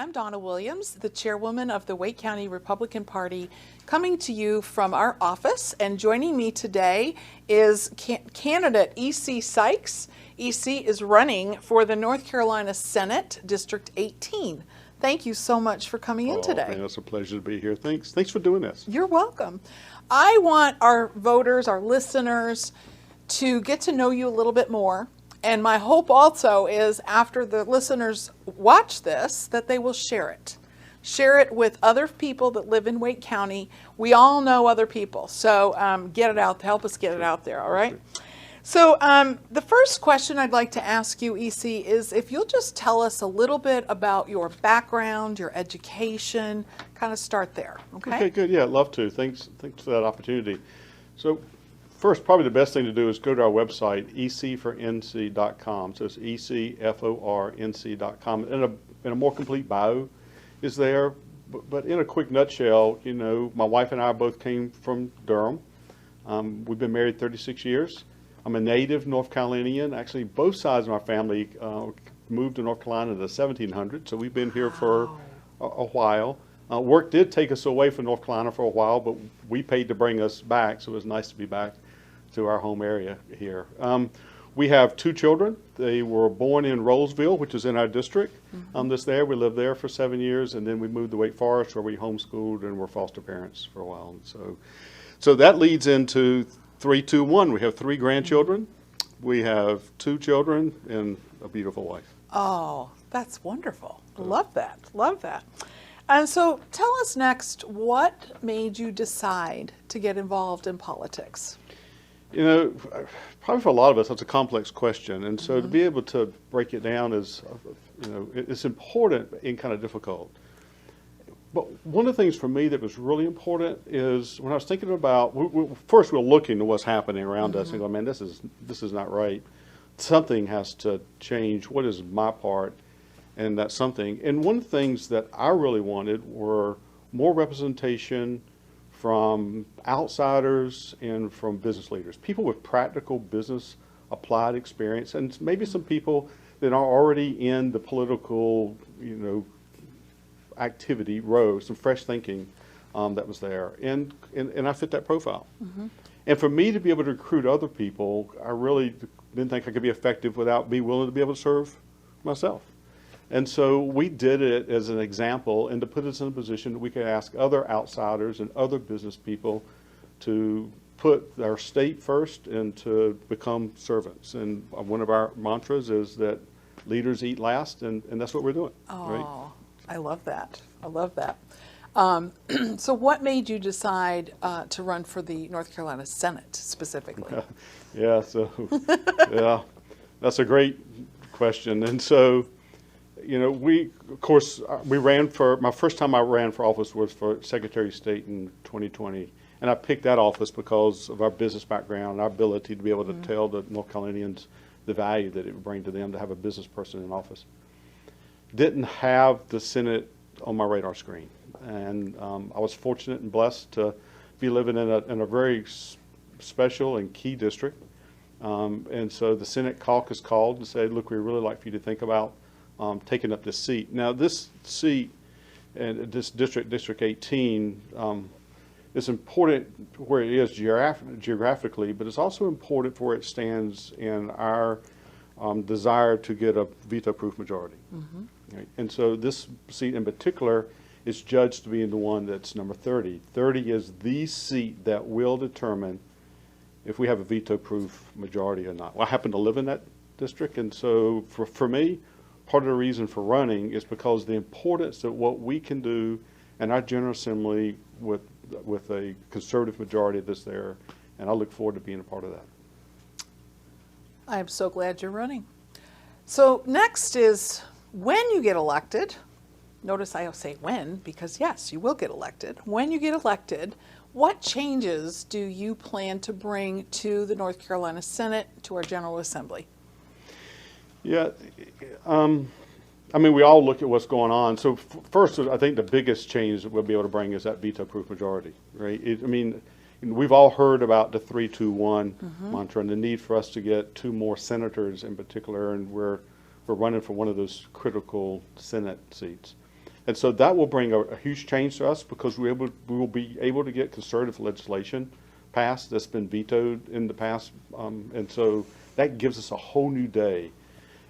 I'm Donna Williams, the chairwoman of the Wake County Republican Party, coming to you from our office. And joining me today is candidate E.C. Sykes. E.C. is running for the North Carolina Senate, District 18. Thank you so much for coming in today. Man, it's a pleasure to be here. Thanks for doing this. You're welcome. I want our voters, our listeners, to get to know you a little bit more. And my hope also is after the listeners watch this, that they will share it. Share it with other people that live in Wake County. We all know other people. So get it out, help us get it out there, all right? So the first question I'd like to ask you, EC, is if you'll just tell us a little bit about your background, your education, kind of start there, okay? Okay, good. Yeah, I'd love to. Thanks for that opportunity. So first, probably the best thing to do is go to our website, ecfornc.com. So it's ecfornc.com. And a more complete bio is there. But in a quick nutshell, you know, my wife and I both came from Durham. We've been married 36 years. I'm a native North Carolinian. Actually, both sides of my family moved to North Carolina in the 1700s, so we've been here for a while. Work did take us away from North Carolina for a while, but we paid to bring us back, so it was nice to be back to our home area here. We have two children. They were born in Rolesville, which is in our district. That's there. We lived there for 7 years, and then we moved to Wake Forest, where we homeschooled and were foster parents for a while. And so that leads into 3, 2, 1. We have 3 grandchildren. We have 2 children and a beautiful wife. Oh, that's wonderful. Love that. Love that. And so tell us next, what made you decide to get involved in politics? You know, probably for a lot of us, that's a complex question. And so to be able to break it down is, you know, it's important and kind of difficult. But one of the things for me that was really important is when I was thinking about, first we're looking at what's happening around us and go, man, this is not right. Something has to change. What is my part in that something? And one of the things that I really wanted were more representation from outsiders and from business leaders, people with practical business applied experience, and maybe some people that are already in the political, you know, activity row, some fresh thinking that was there, and I fit that profile. And for me to be able to recruit other people, I really didn't think I could be effective without being willing to be able to serve myself. And so we did it as an example, and to put us in a position that we could ask other outsiders and other business people to put our state first and to become servants. And one of our mantras is that leaders eat last, and that's what we're doing. Oh, right? I love that. I love that. So what made you decide to run for the North Carolina Senate specifically? Yeah, that's a great question. And so, you know, we ran for, my first time I ran for office was for Secretary of State in 2020. And I picked that office because of our business background and our ability to be able to tell the North Carolinians the value that it would bring to them to have a business person in office. Didn't have the Senate on my radar screen. And I was fortunate and blessed to be living in a very special and key district. And so the Senate caucus called and said, look, we'd really like for you to think about taking up this seat. Now, this seat, and this District 18, is important where it is geographically, but it's also important for where it stands in our desire to get a veto-proof majority. Right? And so this seat in particular is judged to be the one that's number 30. 30 is the seat that will determine if we have a veto-proof majority or not. Well, I happen to live in that district, and so for me, part of the reason for running is because the importance of what we can do in our General Assembly with a conservative majority that's there, and I look forward to being a part of that. I'm so glad you're running. So next is when you get elected. Notice I say when, because yes, you will get elected. When you get elected, what changes do you plan to bring to the North Carolina Senate, to our General Assembly? Yeah, I mean, we all look at what's going on. So first, I think the biggest change that we'll be able to bring is that veto-proof majority, right? I mean, we've all heard about the 3-2-1 mantra and the need for us to get 2 more senators in particular, and we're running for one of those critical Senate seats. And so that will bring a huge change to us because we will be able to get conservative legislation passed that's been vetoed in the past. And so that gives us a whole new day.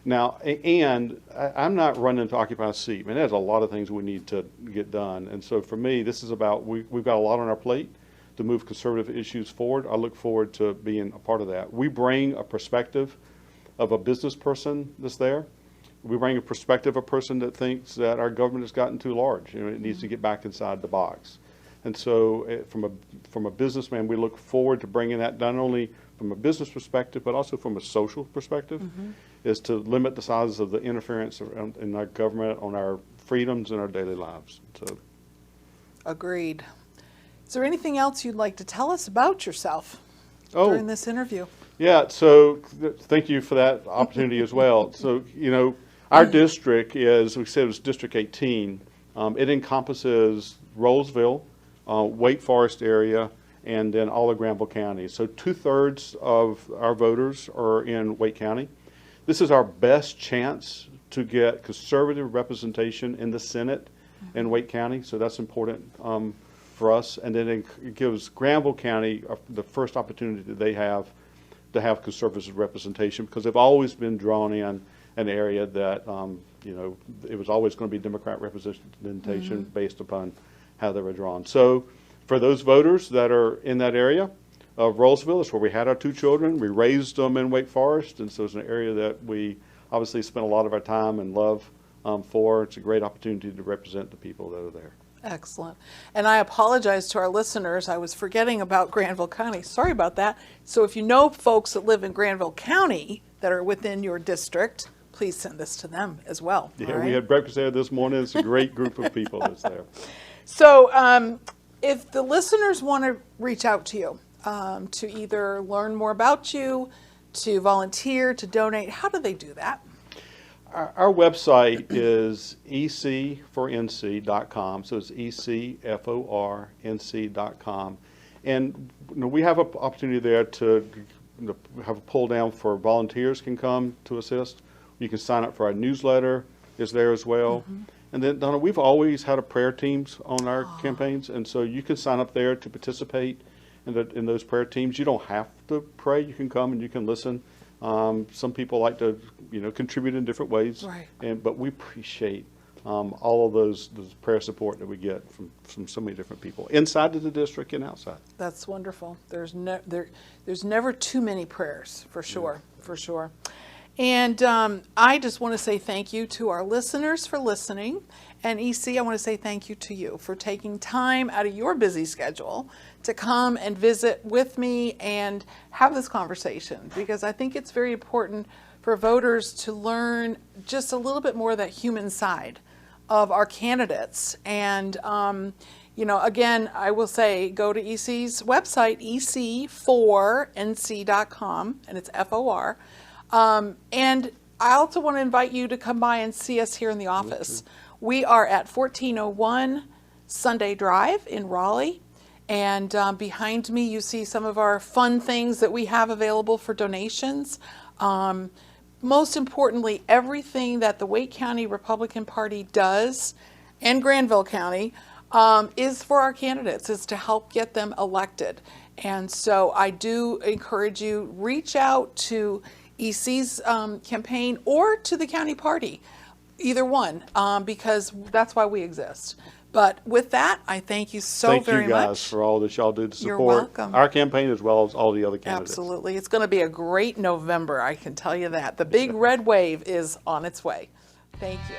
Now, and I'm not running to occupy a seat. Man, there's a lot of things we need to get done. And so for me, this is about, we've got a lot on our plate to move conservative issues forward. I look forward to being a part of that. We bring a perspective of a business person that's there. We bring a perspective of a person that thinks that our government has gotten too large. You know, it needs to get back inside the box. And so from a businessman, we look forward to bringing that not only from a business perspective, but also from a social perspective, is to limit the size of the interference in our government on our freedoms and our daily lives. So, agreed. Is there anything else you'd like to tell us about yourself during this interview? Yeah, so thank you for that opportunity as well. So, you know, our district is, we said it was District 18. It encompasses Rolesville, Wake Forest area, and then all of Granville County. So 2/3 of our voters are in Wake County. This is our best chance to get conservative representation in the Senate in Wake County, so that's important for us. And then it gives Granville County the first opportunity that they have to have conservative representation, because they've always been drawn in an area that, you know, it was always going to be Democrat representation based upon how they were drawn. So for those voters that are in that area of Rolesville, it's where we had our 2 children. We raised them in Wake Forest, and so it's an area that we obviously spent a lot of our time and love for. It's a great opportunity to represent the people that are there. Excellent. And I apologize to our listeners. I was forgetting about Granville County. Sorry about that. So if you know folks that live in Granville County that are within your district, please send this to them as well. Yeah, we had breakfast there this morning. It's a great group of people that's there. So if the listeners want to reach out to you to either learn more about you, to volunteer, to donate, how do they do that? Our website is ecfornc.com, so it's ecfornc.com. And you know, we have an opportunity there to have a pull down for volunteers can come to assist. You can sign up for our newsletter, is there as well. And then, Donna, we've always had a prayer teams on our campaigns, and so you can sign up there to participate in those prayer teams. You don't have to pray. You can come and you can listen. Some people like to, you know, contribute in different ways, right. But we appreciate all of those prayer support that we get from so many different people inside of the district and outside. That's wonderful. There's never too many prayers, for sure, for sure. And I just want to say thank you to our listeners for listening. And EC, I want to say thank you to you for taking time out of your busy schedule to come and visit with me and have this conversation, because I think it's very important for voters to learn just a little bit more of that human side of our candidates. And, you know, again, I will say go to EC's website, ec4nc.com, and it's FOR. And I also want to invite you to come by and see us here in the office. We are at 1401 Sunday Drive in Raleigh. And behind me, you see some of our fun things that we have available for donations. Most importantly, everything that the Wake County Republican Party does, and Granville County, is for our candidates, is to help get them elected. And so I do encourage you, reach out to EC's campaign or to the county party, either one, because that's why we exist. But with that, I thank you so very much. Thank you guys for all that y'all do to You're support welcome. our campaign as well as all the other candidates. Absolutely. It's going to be a great November, I can tell you that. The big red wave is on its way. Thank you.